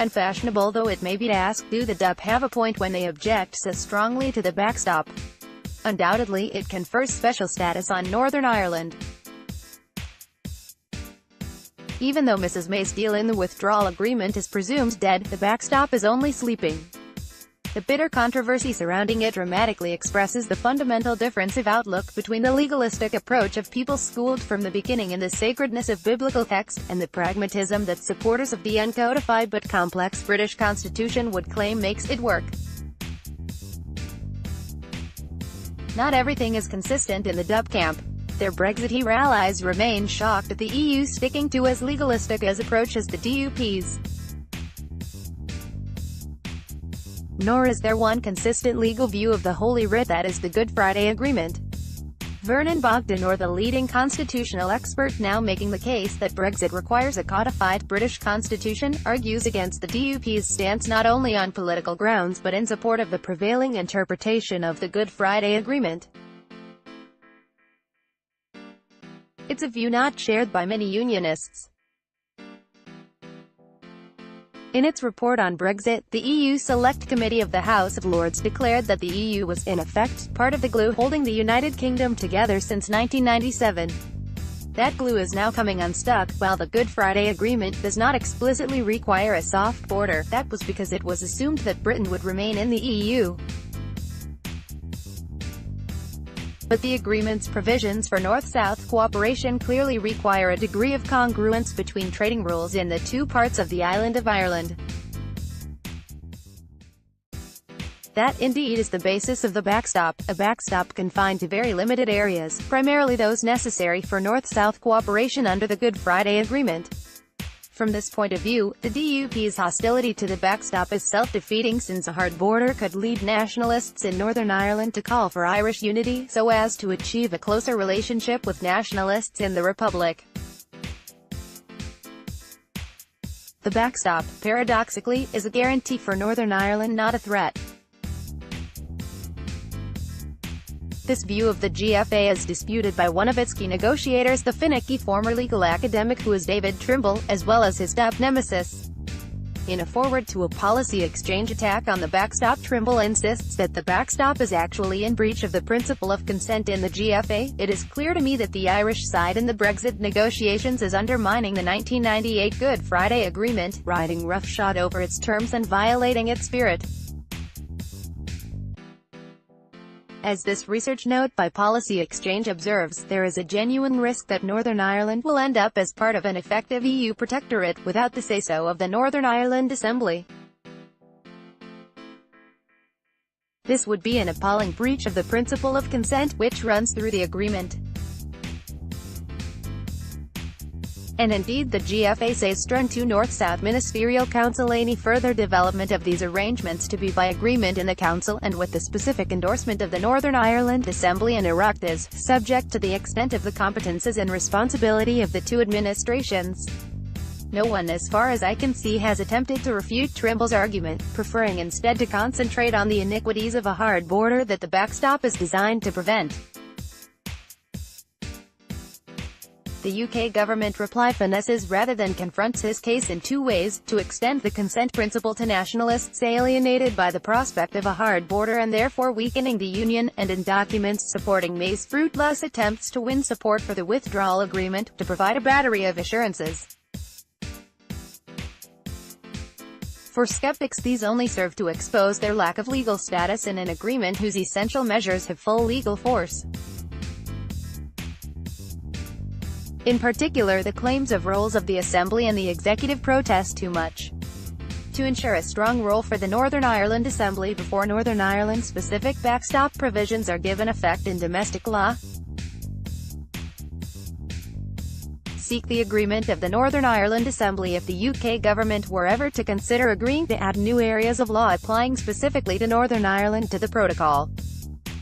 Unfashionable though it may be to ask, do the DUP have a point when they object so strongly to the backstop? Undoubtedly, it confers special status on Northern Ireland. Even though Mrs May's deal in the withdrawal agreement is presumed dead, the backstop is only sleeping. The bitter controversy surrounding it dramatically expresses the fundamental difference of outlook between the legalistic approach of people schooled from the beginning in the sacredness of biblical text, and the pragmatism that supporters of the uncodified but complex British Constitution would claim makes it work. Not everything is consistent in the DUP camp. Their Brexiteer allies remain shocked at the EU sticking to as legalistic as approach as the DUP's. Nor is there one consistent legal view of the Holy Writ, that is the Good Friday Agreement. Vernon Bogdan, or the leading constitutional expert now making the case that Brexit requires a codified British constitution, argues against the DUP's stance not only on political grounds but in support of the prevailing interpretation of the Good Friday Agreement. It's a view not shared by many Unionists. In its report on Brexit, the EU Select Committee of the House of Lords declared that the EU was, in effect, part of the glue holding the United Kingdom together since 1997. That glue is now coming unstuck. While the Good Friday Agreement does not explicitly require a soft border, that was because it was assumed that Britain would remain in the EU. But the agreement's provisions for North-South cooperation clearly require a degree of congruence between trading rules in the two parts of the island of Ireland. That, indeed, is the basis of the backstop, a backstop confined to very limited areas, primarily those necessary for North-South cooperation under the Good Friday Agreement. From this point of view, the DUP's hostility to the backstop is self-defeating, since a hard border could lead nationalists in Northern Ireland to call for Irish unity, so as to achieve a closer relationship with nationalists in the Republic. The backstop, paradoxically, is a guarantee for Northern Ireland, not a threat. This view of the GFA is disputed by one of its key negotiators, the finicky former legal academic who is David Trimble, as well as his DUP nemesis. In a foreword to a policy exchange attack on the backstop, Trimble insists that the backstop is actually in breach of the principle of consent in the GFA. It is clear to me that the Irish side in the Brexit negotiations is undermining the 1998 Good Friday Agreement, riding roughshod over its terms and violating its spirit. As this research note by Policy Exchange observes, there is a genuine risk that Northern Ireland will end up as part of an effective EU protectorate, without the say-so of the Northern Ireland Assembly. This would be an appalling breach of the principle of consent, which runs through the agreement. And indeed, the GFA says strung to North-South Ministerial Council any further development of these arrangements to be by agreement in the Council, and with the specific endorsement of the Northern Ireland Assembly and Iraq, is subject to the extent of the competences and responsibility of the two administrations. No one, as far as I can see, has attempted to refute Trimble's argument, preferring instead to concentrate on the iniquities of a hard border that the backstop is designed to prevent. The UK government reply finesses rather than confronts his case in two ways: to extend the consent principle to nationalists alienated by the prospect of a hard border and therefore weakening the Union, and in documents supporting May's fruitless attempts to win support for the withdrawal agreement, to provide a battery of assurances. For skeptics, these only serve to expose their lack of legal status in an agreement whose essential measures have full legal force. In particular, the claims of roles of the Assembly and the Executive protest too much. To ensure a strong role for the Northern Ireland Assembly before Northern Ireland-specific backstop provisions are given effect in domestic law, seek the agreement of the Northern Ireland Assembly if the UK government were ever to consider agreeing to add new areas of law applying specifically to Northern Ireland to the protocol.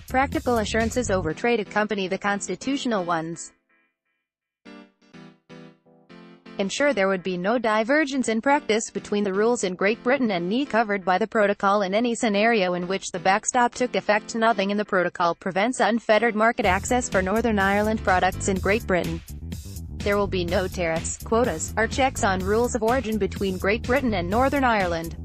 Practical assurances over trade accompany the constitutional ones. Ensure there would be no divergence in practice between the rules in Great Britain and NE covered by the protocol in any scenario in which the backstop took effect. Nothing in the protocol prevents unfettered market access for Northern Ireland products in Great Britain. There will be no tariffs, quotas, or checks on rules of origin between Great Britain and Northern Ireland.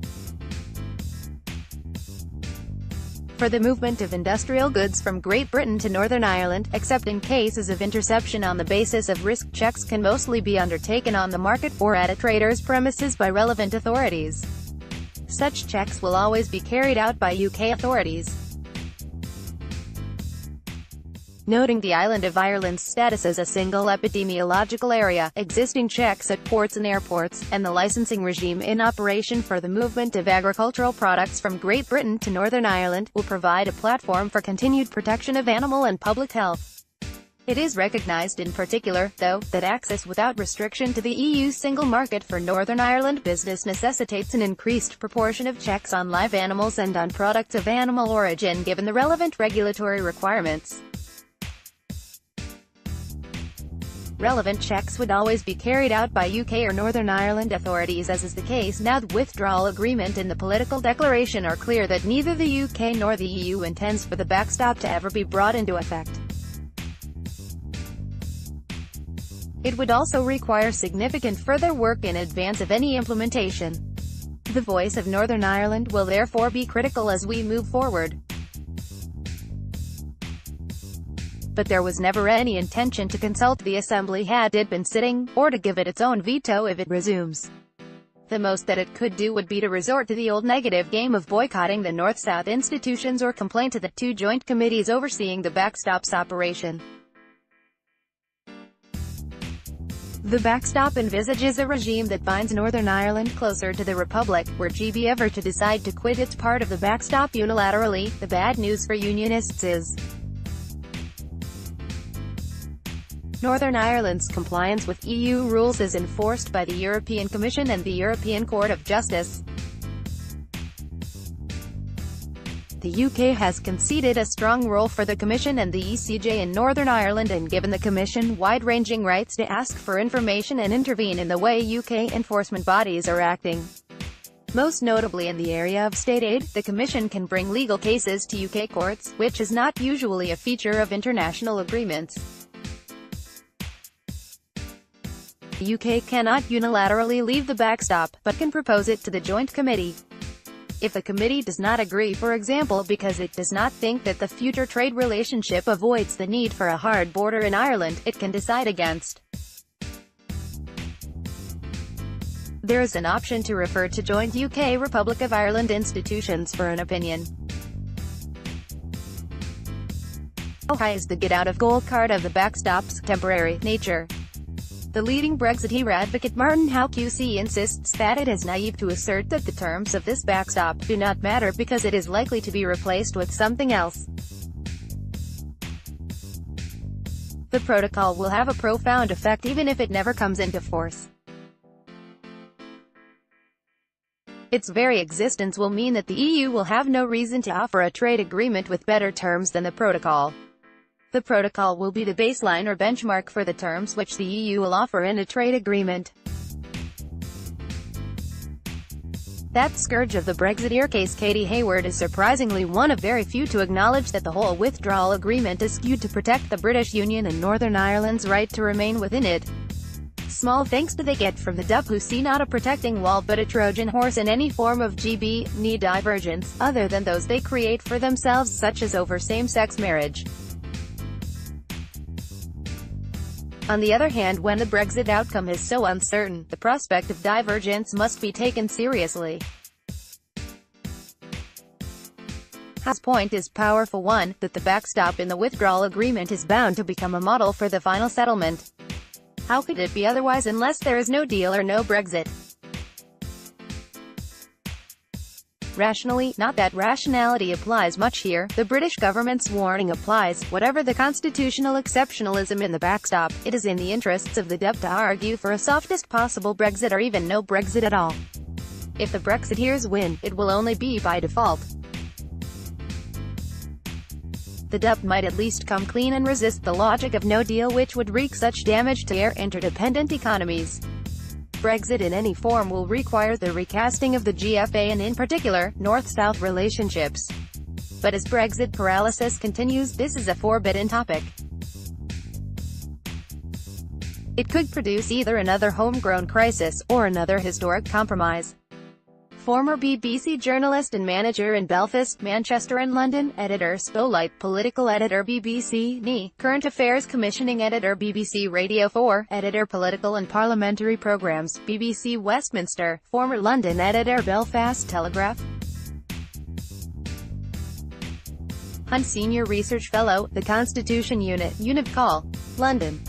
For the movement of industrial goods from Great Britain to Northern Ireland, except in cases of interception on the basis of risk, checks can mostly be undertaken on the market, or at a trader's premises by relevant authorities. Such checks will always be carried out by UK authorities. Noting the island of Ireland's status as a single epidemiological area, existing checks at ports and airports, and the licensing regime in operation for the movement of agricultural products from Great Britain to Northern Ireland, will provide a platform for continued protection of animal and public health. It is recognised in particular, though, that access without restriction to the EU's single market for Northern Ireland business necessitates an increased proportion of checks on live animals and on products of animal origin given the relevant regulatory requirements. Relevant checks would always be carried out by UK or Northern Ireland authorities, as is the case now. The withdrawal agreement and the political declaration are clear that neither the UK nor the EU intends for the backstop to ever be brought into effect. It would also require significant further work in advance of any implementation. The voice of Northern Ireland will therefore be critical as we move forward. But there was never any intention to consult the Assembly had it been sitting, or to give it its own veto if it resumes. The most that it could do would be to resort to the old negative game of boycotting the North-South institutions or complain to the two joint committees overseeing the backstop's operation. The backstop envisages a regime that binds Northern Ireland closer to the Republic, were GB ever to decide to quit its part of the backstop unilaterally. The bad news for Unionists is Northern Ireland's compliance with EU rules is enforced by the European Commission and the European Court of Justice. The UK has conceded a strong role for the Commission and the ECJ in Northern Ireland and given the Commission wide-ranging rights to ask for information and intervene in the way UK enforcement bodies are acting. Most notably in the area of state aid, the Commission can bring legal cases to UK courts, which is not usually a feature of international agreements. The UK cannot unilaterally leave the backstop, but can propose it to the Joint Committee. If the committee does not agree, for example because it does not think that the future trade relationship avoids the need for a hard border in Ireland, it can decide against. There is an option to refer to joint UK Republic of Ireland institutions for an opinion. How high is the get-out-of-goal card of the backstop's temporary nature? The leading Brexit hero advocate Martin Howe QC insists that it is naive to assert that the terms of this backstop do not matter because it is likely to be replaced with something else. The protocol will have a profound effect even if it never comes into force. Its very existence will mean that the EU will have no reason to offer a trade agreement with better terms than the protocol. The protocol will be the baseline or benchmark for the terms which the EU will offer in a trade agreement. That scourge of the Brexiteer case, Katie Hayward, is surprisingly one of very few to acknowledge that the whole withdrawal agreement is skewed to protect the British Union and Northern Ireland's right to remain within it. Small thanks do they get from the DUP, who see not a protecting wall but a Trojan horse in any form of GB divergence, other than those they create for themselves, such as over same-sex marriage. On the other hand, when the Brexit outcome is so uncertain, the prospect of divergence must be taken seriously. Howe's point is powerful one, that the backstop in the withdrawal agreement is bound to become a model for the final settlement. How could it be otherwise unless there is no deal or no Brexit? Rationally, not that rationality applies much here, the British government's warning applies. Whatever the constitutional exceptionalism in the backstop, it is in the interests of the DUP to argue for a softest possible Brexit or even no Brexit at all. If the Brexiteers win, it will only be by default. The DUP might at least come clean and resist the logic of no deal, which would wreak such damage to their interdependent economies. Brexit in any form will require the recasting of the GFA and in particular, North-South relationships. But as Brexit paralysis continues, this is a forbidden topic. It could produce either another homegrown crisis, or another historic compromise. Former BBC journalist and manager in Belfast, Manchester and London, editor Spotlight, political editor BBC NE, current affairs commissioning editor BBC Radio 4, editor political and parliamentary programmes, BBC Westminster, former London editor Belfast Telegraph. Hunt Senior Research Fellow, The Constitution Unit, Univ Call, London.